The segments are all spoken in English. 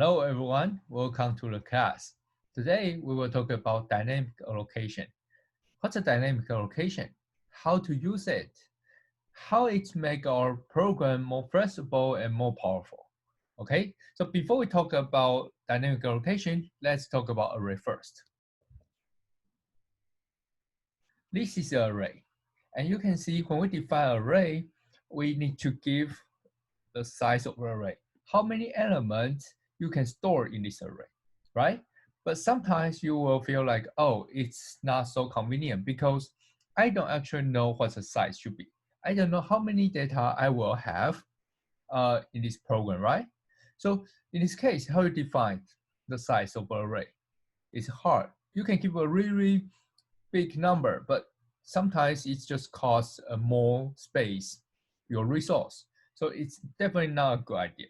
Hello everyone, welcome to the class. Today we will talk about dynamic allocation. What's a dynamic allocation? How to use it? How it make our program more flexible and more powerful. Okay, so before we talk about dynamic allocation, let's talk about array first. This is an array, and you can see when we define array, we need to give the size of the array. How many elements you can store in this array, right? But sometimes you will feel like, oh, it's not so convenient because I don't actually know what the size should be. I don't know how many data I will have in this program, right? So in this case, how you define the size of an array is hard. You can give a really big number, but sometimes it just costs more space, your resource. So it's definitely not a good idea,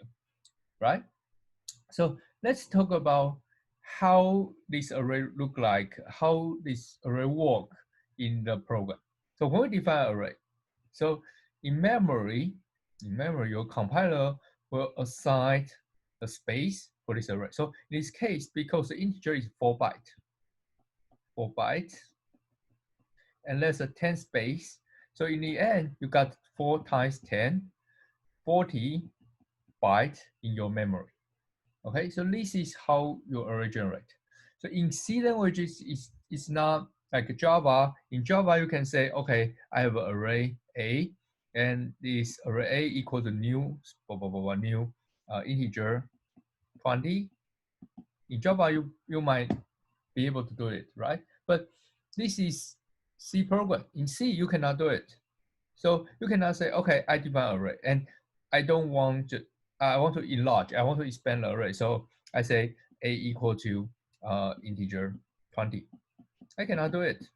right? So let's talk about how this array look like, how this array work in the program. So when we define array, so in memory, your compiler will assign the space for this array. So in this case, because the integer is 4 bytes, and there's a 10 space. So in the end, you got 4 times 10, 40 bytes in your memory. Okay, so this is how you array generate. So in C languages, it's not like Java. In Java, you can say, okay, I have an array A, and this array A equals to new, new integer 20. In Java, you might be able to do it, right? But this is C program. In C, you cannot do it. So you cannot say, okay, I define array, and I don't want to, I want to enlarge, I want to expand the array. So I say A equal to integer 20. I cannot do it.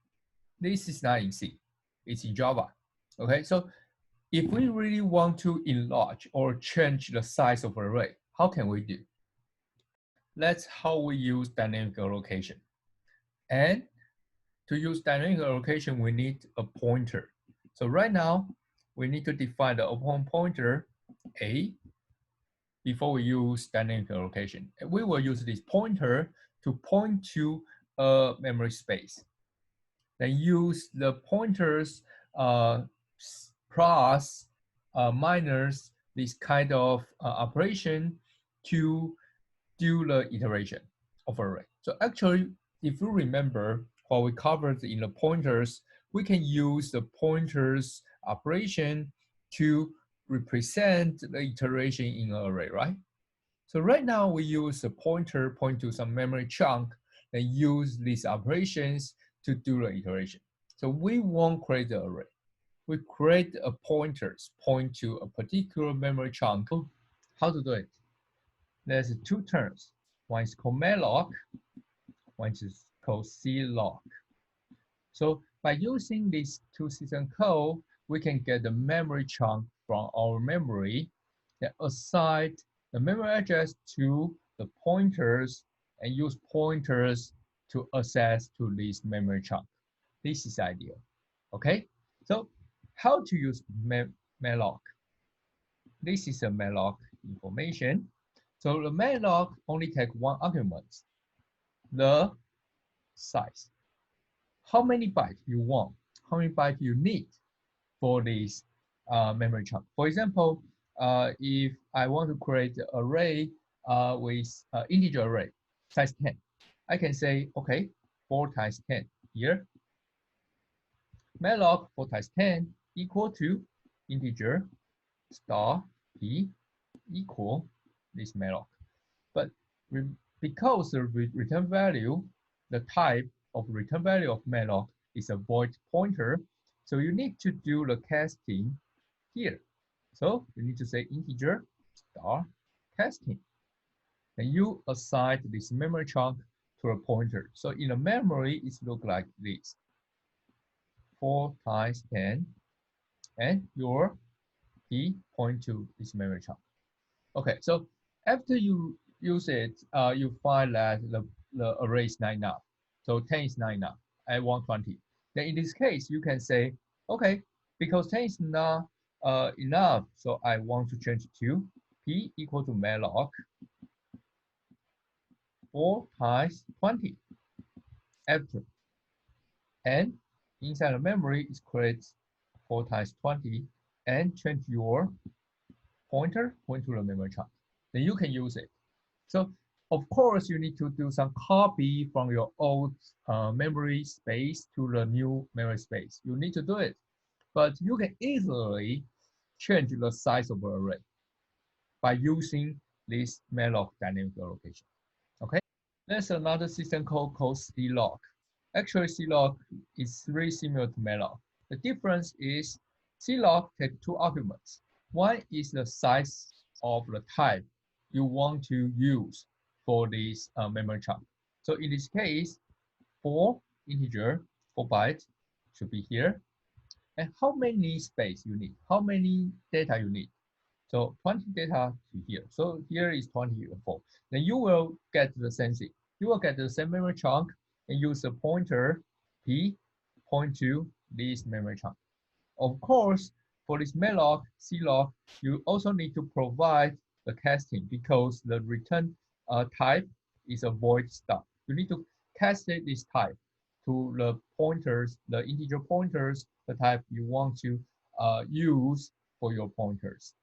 This is not in C, it's in Java. Okay, so if we really want to enlarge or change the size of array, how can we do? That's how we use dynamic allocation. And to use dynamic allocation, we need a pointer. So right now, we need to define the open pointer A before we use dynamic allocation. And we will use this pointer to point to a memory space. Then use the pointers plus minus this kind of operation to do the iteration of array. So actually, if you remember what we covered in the pointers, we can use the pointers operation to represent the iteration in an array, right? So right now we use a pointer point to some memory chunk and use these operations to do the iteration. So we won't create the array. We create a pointers point to a particular memory chunk. How to do it? There's two terms. One is called MainLock, one is called CLock. So by using these two system code, we can get the memory chunk from our memory that assign the memory address to the pointers and use pointers to access to this memory chunk. This is ideal. Okay, so how to use MainLock? This is a MainLock information. So the MainLock only take one argument, the size. How many bytes you want, how many bytes you need for this memory chunk. For example, if I want to create an array with integer array, size 10, I can say, okay, 4 times 10 here. MainLock 4 times 10 equal to integer star p equal this MainLock. But because the return value, the type of return value of MainLock is a void pointer, so you need to do the casting here. So you need to say integer star casting. And you assign this memory chunk to a pointer. So in the memory, it looks like this. 4 times 10, and your p point to this memory chunk. Okay, so after you use it, you find that the array is not enough. So 10 is not enough. I want 20. Then in this case, you can say, okay, because 10 is not enough, so I want to change it to p equal to MainLock 4 times 20 after. And inside the memory is create 4 times 20 and change your pointer point to the memory chunk. Then you can use it. So of course you need to do some copy from your old memory space to the new memory space. You need to do it, but you can easily change the size of the array by using this MainLock dynamic allocation. Okay, there's another system called CLock. Actually, CLock is very similar to MainLock. The difference is CLock takes two arguments. One is the size of the type you want to use for this memory chunk. So in this case, 4 integer, 4 bytes should be here. And how many space you need? How many data you need? So 20 data to here. So here is 24. Then you will get the same thing. You will get the same memory chunk and use a pointer P point to this memory chunk. Of course, for this MainLock, CLock, you also need to provide the casting because the return type is a void stub. You need to cascade this type to the pointers, the integer pointers, the type you want to use for your pointers.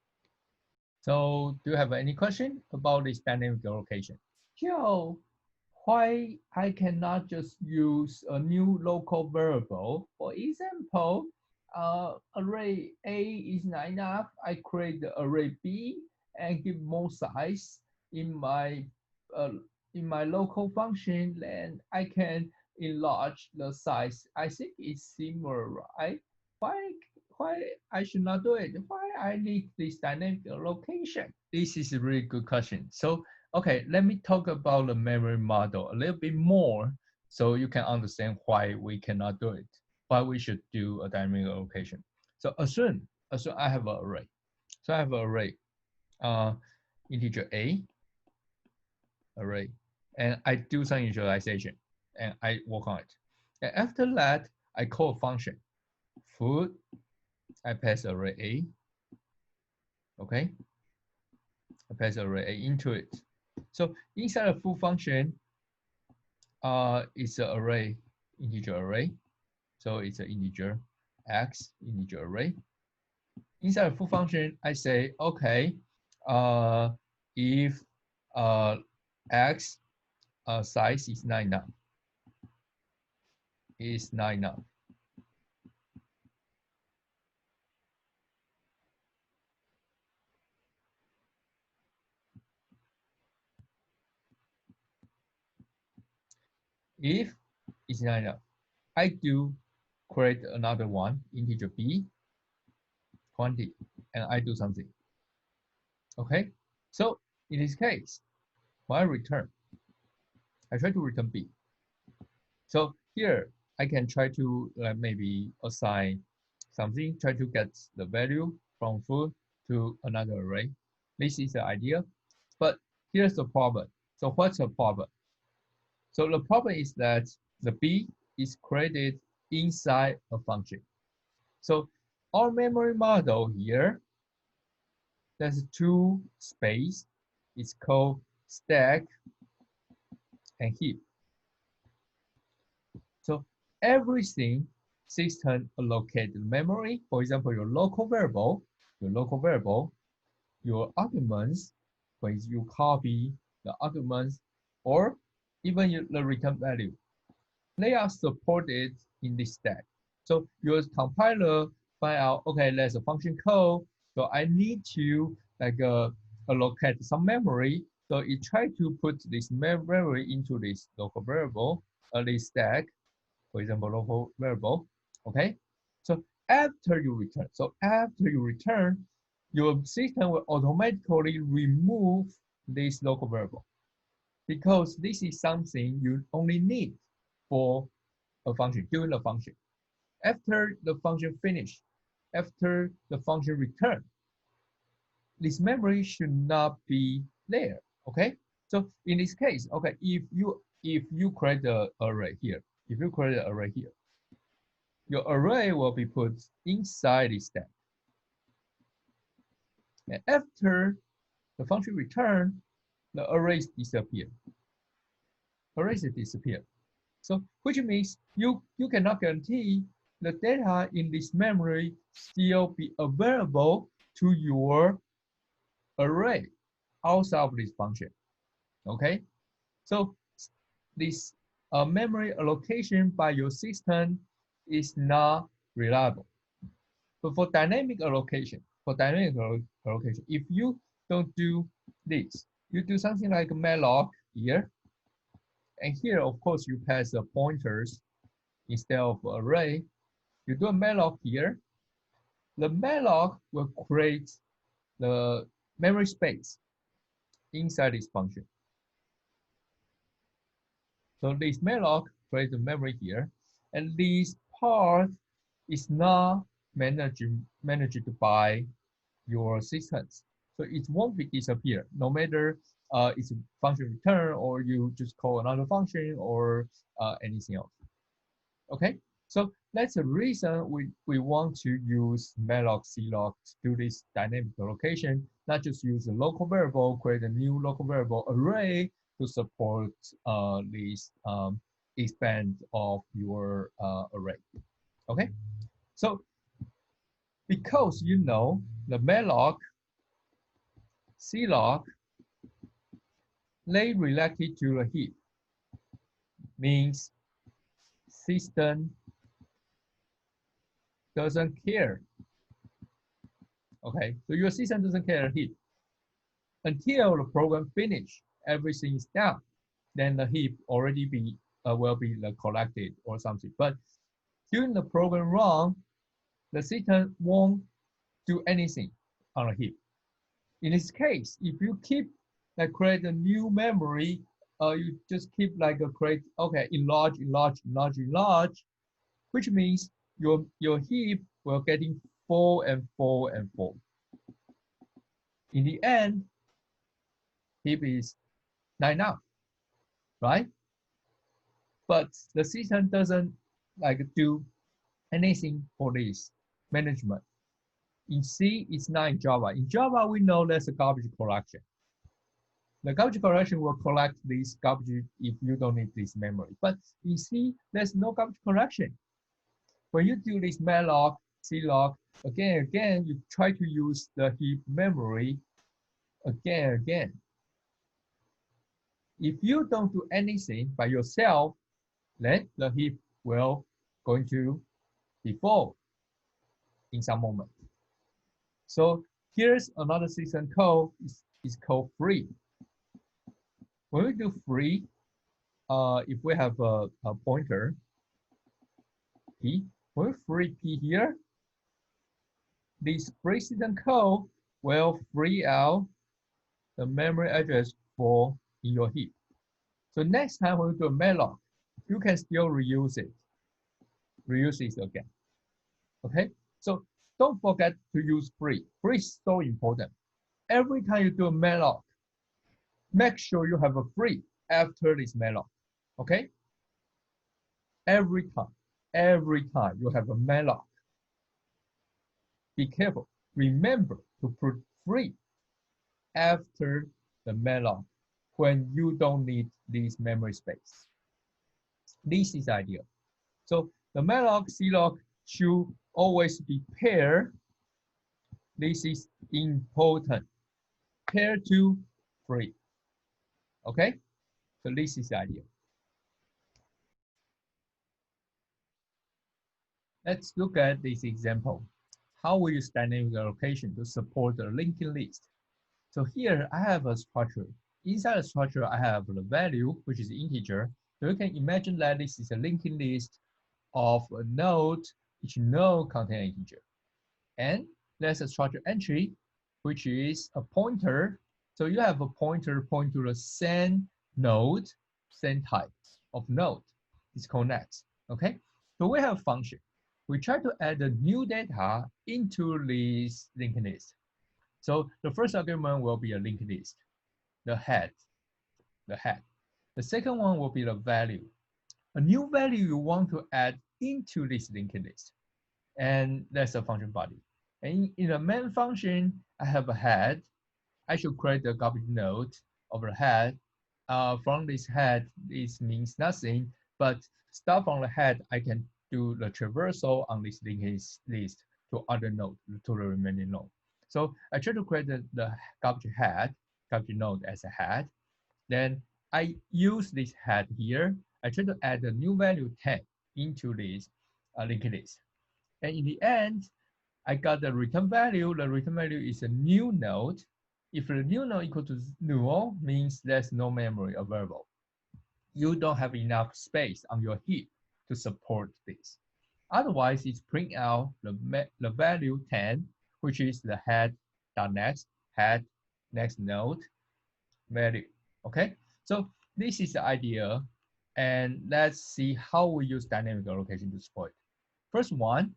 So do you have any question about this dynamic allocation? Joe, why I cannot just use a new local variable? For example, array A is not enough. I create the array B and give more size uh, in my local function, then I can enlarge the size. I think it's similar, right? Why why I should not do it? Why I need this dynamic allocation? This is a really good question. So, okay, let me talk about the memory model a little bit more so you can understand why we cannot do it, why we should do a dynamic allocation. So assume I have an array. So I have an array, integer A, array, and I do some initialization and I work on it. And after that, I call a function, food, I pass array A, okay? I pass array A into it. So inside a full function, it's an array, integer array. So it's an integer x, integer array. Inside a full function, I say, okay, if x size is 9 enough, is 9 enough. If it's 9 enough, I do create another one, integer b, 20, and I do something. Okay, so in this case, when I return, I try to return b. So here I can try to maybe assign something, try to get the value from food to another array. This is the idea, but here's the problem. So what's the problem? So the problem is that the b is created inside a function. So our memory model here, there's two space. It's called stack and heap. So everything system allocate memory. For example, your local variable, your arguments, when you copy the arguments, or even the return value, they are supported in this stack. So your compiler find out, okay, there's a function code, so I need to allocate some memory. So it try to put this memory into this local variable, this stack, for example, local variable. Okay, so after you return, your system will automatically remove this local variable because this is something you only need for a function, during the function. After the function finish, after the function return, this memory should not be there. Okay, so in this case, okay, if you create the array here, your array will be put inside the stack. And after the function return, the arrays disappear. erase it, disappear. So which means you cannot guarantee the data in this memory still be available to your array outside of this function. Okay, so this memory allocation by your system is not reliable. But for dynamic allocation, if you don't do this, you do something like MainLock here, and here, of course, you pass the pointers instead of array. You do a MainLock here. The MainLock will create the memory space inside this function. So this MainLock creates the memory here, and this part is not managed by your systems. So it won't be disappear, no matter it's a function return or you just call another function or anything else. Okay, so that's the reason we want to use MainLock, CLock to do this dynamic allocation, not just use a local variable, create a new local variable array to support this expand of your array. Okay, so because you know the MainLock, CLock, they related to the heap, means system doesn't care. Okay, so your system doesn't care heap until the program finish, everything is done. Then the heap already be will be collected or something. But during the program run, the system won't do anything on a heap. In this case, if you keep create a new memory, you just keep create enlarge, which means your heap will getting full and full and full. In the end, heap is not enough, right? But the system doesn't do anything for this management. In C, it's not in Java. In Java, we know there's a garbage collection. The garbage collection will collect this garbage if you don't need this memory. But in C, there's no garbage collection. When you do this MainLock, CLock, again, you try to use the heap memory again. If you don't do anything by yourself, then the heap will going to be full in some moment. So here's another system code. It's called free. When we do free, if we have a pointer p, when we free p here, this free system code will free out the memory address for in your heap. So next time when we do a MainLock, you can still reuse it again. Okay, so don't forget to use free. Free is so important. Every time you do a MainLock, make sure you have a free after this MainLock. Okay, every time you have a MainLock, be careful. Remember to put free after the MainLock when you don't need this memory space. This is ideal. So the MainLock, CLock should always be paired. This is important. Pair to free. Okay? So this is the idea. Let's look at this example. How we use dynamic allocation to support the linked list. So here I have a structure. Inside the structure, I have the value, which is integer. So you can imagine that this is a linked list of a node. Each node contains an integer. And there's a structure entry, which is a pointer. So you have a pointer point to the same node, same type of node. It's called next. Okay. So we have a function. We try to add the new data into this linked list. So the first argument will be a linked list, the head. The second one will be the value. A new value you want to add into this linked list. And that's a function body. And in the main function, I have a head. I should create the garbage node of the head. from this head, this means nothing, but start from the head, I can do the traversal on this linked list to other node, to the remaining node. So I try to create the garbage head, garbage node as a head. Then I use this head here. I try to add a new value 10 into this linked list. And in the end, I got the return value. The return value is a new node. If the new node equal to null, means there's no memory available. You don't have enough space on your heap to support this. Otherwise, it's print out the value 10, which is the head.next, head next node value. Okay, so this is the idea. And let's see how we use dynamic allocation to support it. First one,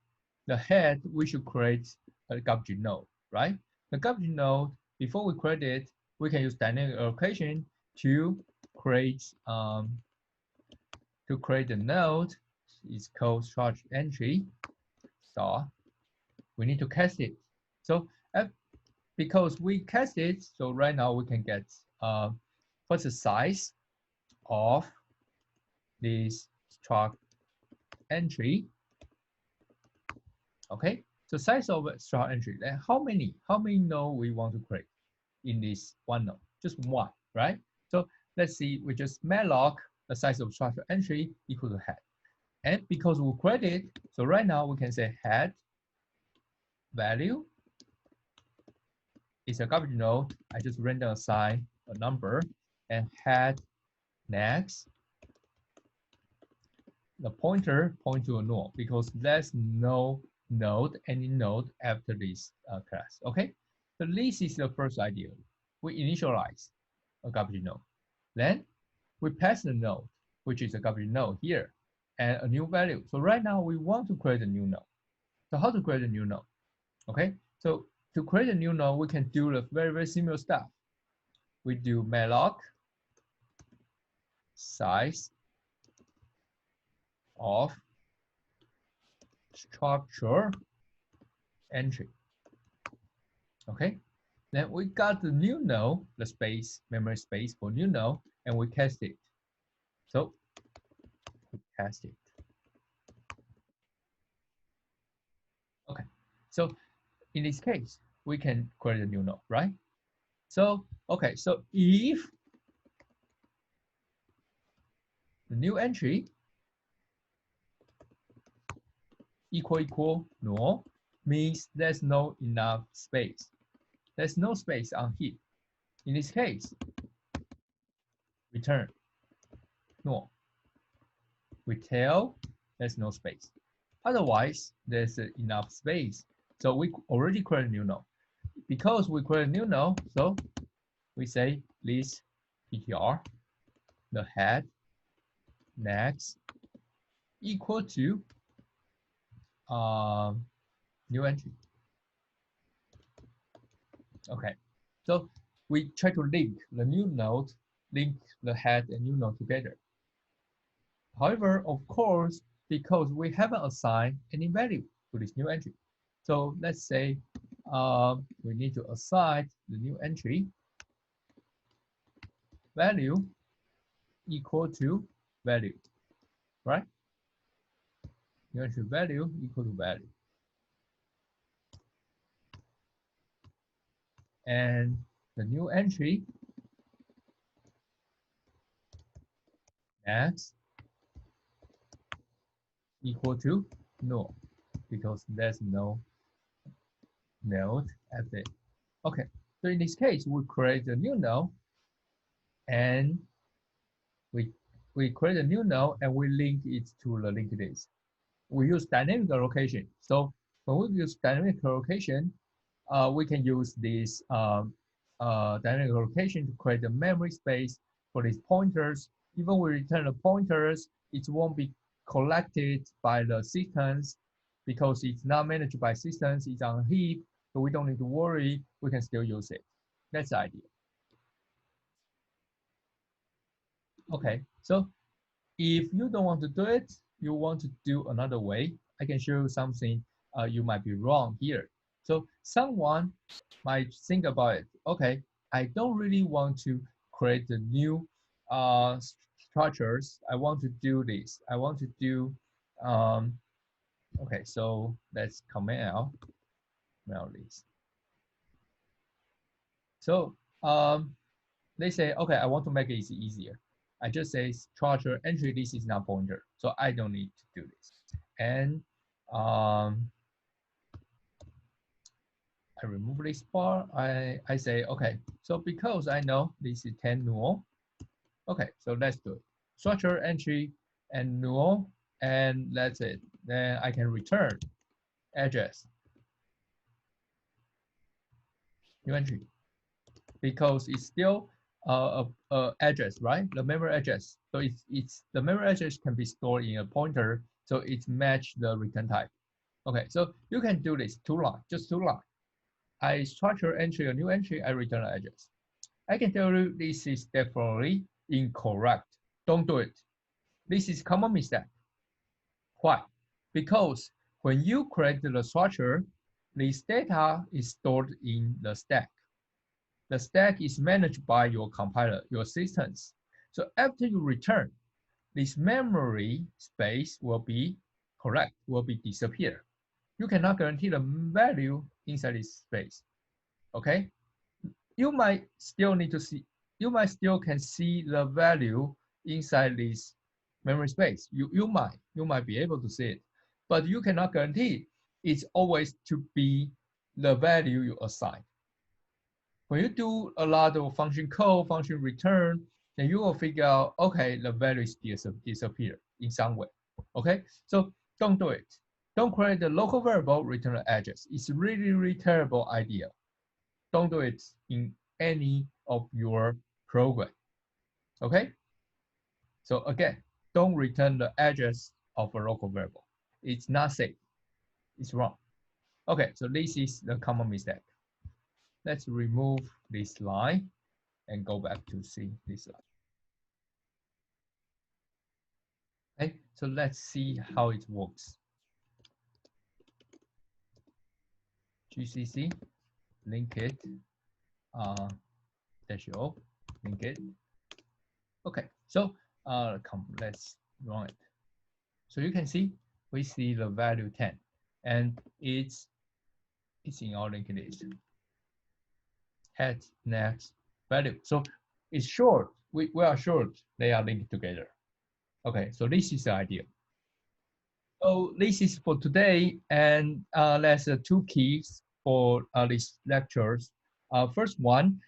the head, we should create a garbage node, right? The garbage node, before we create it, we can use dynamic allocation to create the node. It's called structure entry star. We need to cast it. So because we cast it, so right now we can get what's the size of this struct entry. Okay, so size of struct entry. Then how many nodes we want to create in this one node? Just one, right? So let's see, we just MainLock the size of structure entry equal to head. And because we create it, so right now we can say head value is a garbage node. I just random assign a number, and head next, the pointer point to a null because there's no node, any node after this class. Okay, so this is the first idea. We initialize a garbage node. Then we pass the node, which is a garbage node here, and a new value. So right now we want to create a new node. So how to create a new node? Okay, so to create a new node, we can do the very similar stuff. We do MainLock size of structure entry. Okay, then we got the new node, the space, memory space for new node, and we cast it. So we cast it. Okay, so in this case, we can create a new node, right? So, okay, so if the new entry equal null, means there's no enough space. There's no space on heap. In this case, return null. We tell there's no space. Otherwise, there's enough space. So we already create a new node. Because we create a new node, so we say list ptr, the head next equal to new entry. Okay, so we try to link the new node, link the head and new node together. However, of course, because we haven't assigned any value to this new entry. So let's say we need to assign the new entry value equal to value, right? New entry value equal to value. And the new entry next equal to null because there's no node at it. Okay, so in this case, we create a new node and we create a new node and we link it to the linked list. We use dynamic allocation. So when we use dynamic allocation, we can use this dynamic allocation to create a memory space for these pointers. Even we return the pointers, it won't be collected by the systems because it's not managed by systems, it's on a heap, so we don't need to worry, we can still use it. That's the idea. Okay, so if you don't want to do it, you want to do another way, I can show you something you might be wrong here. So someone might think about it. Okay, I don't really want to create a new structures. I want to do this. I want to do, okay, so let's comment out this. So they say, okay, I want to make it easier. I just say structure entry, this is not pointer. So I don't need to do this. And I remove this bar. I say, okay, so because I know this is 10 null, okay, so let's do it. Structure entry and null, and that's it. Then I can return address, new entry, because it's still address, right? The memory address. So it's the memory address can be stored in a pointer, so it's match the return type. Okay, so you can do this 2 line, just 2 line. I structure entry, a new entry, I return the address. I can tell you this is definitely incorrect. Don't do it. This is common mistake. Why? Because when you create the structure, this data is stored in the stack. The stack is managed by your compiler, your systems. So after you return, this memory space will be correct, will be disappear. You cannot guarantee the value inside this space. Okay? You might still need to see, you might still can see the value inside this memory space. You might be able to see it, but you cannot guarantee it's always to be the value you assign. When you do a lot of function call, function return, then you will figure out, okay, the value is disappear in some way. Okay, so don't do it. Don't create the local variable, return the address. It's really, really terrible idea. Don't do it in any of your program. Okay? So again, don't return the address of a local variable. It's not safe. It's wrong. Okay, so this is the common mistake. Let's remove this line and go back to see this line. Okay, so let's see how it works. GCC, link it, -o, link it. Okay, so let's run it. So you can see, we see the value 10, and it's in our linked list. Head, next, value. So it's short. We are sure they are linked together. Okay, so this is the idea. So this is for today, and there's 2 keys for these lectures. First one,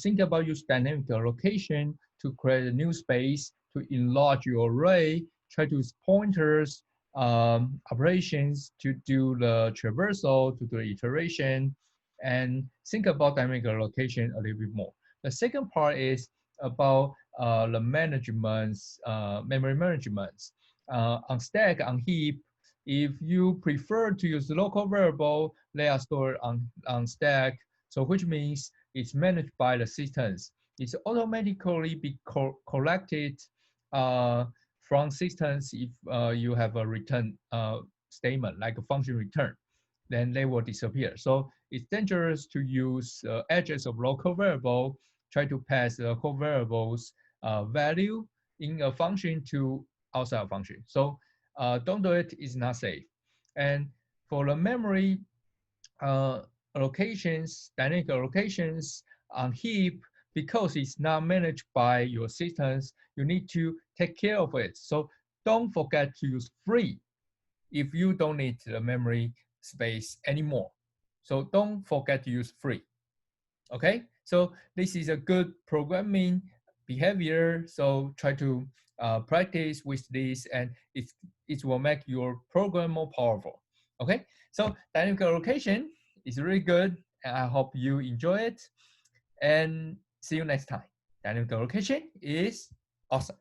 think about use dynamic allocation to create a new space, to enlarge your array, try to use pointers, operations to do the traversal, to do the iteration, and think about dynamic allocation a little bit more. The second part is about the managements, memory management. On stack, on heap, if you prefer to use local variable, they are stored on stack. So which means it's managed by the systems. It's automatically be collected from systems if you have a return statement, like a function return, then they will disappear. So it's dangerous to use address of local variable, try to pass the local variables value in a function to outside function. So don't do it, it's not safe. And for the memory allocations, dynamic allocations on heap, because it's not managed by your systems, you need to take care of it. So don't forget to use free if you don't need the memory space anymore. So don't forget to use free. Okay, so this is a good programming behavior. So try to practice with this, and it will make your program more powerful. Okay, so dynamic allocation is really good, and I hope you enjoy it. And see you next time. Dynamic allocation is awesome.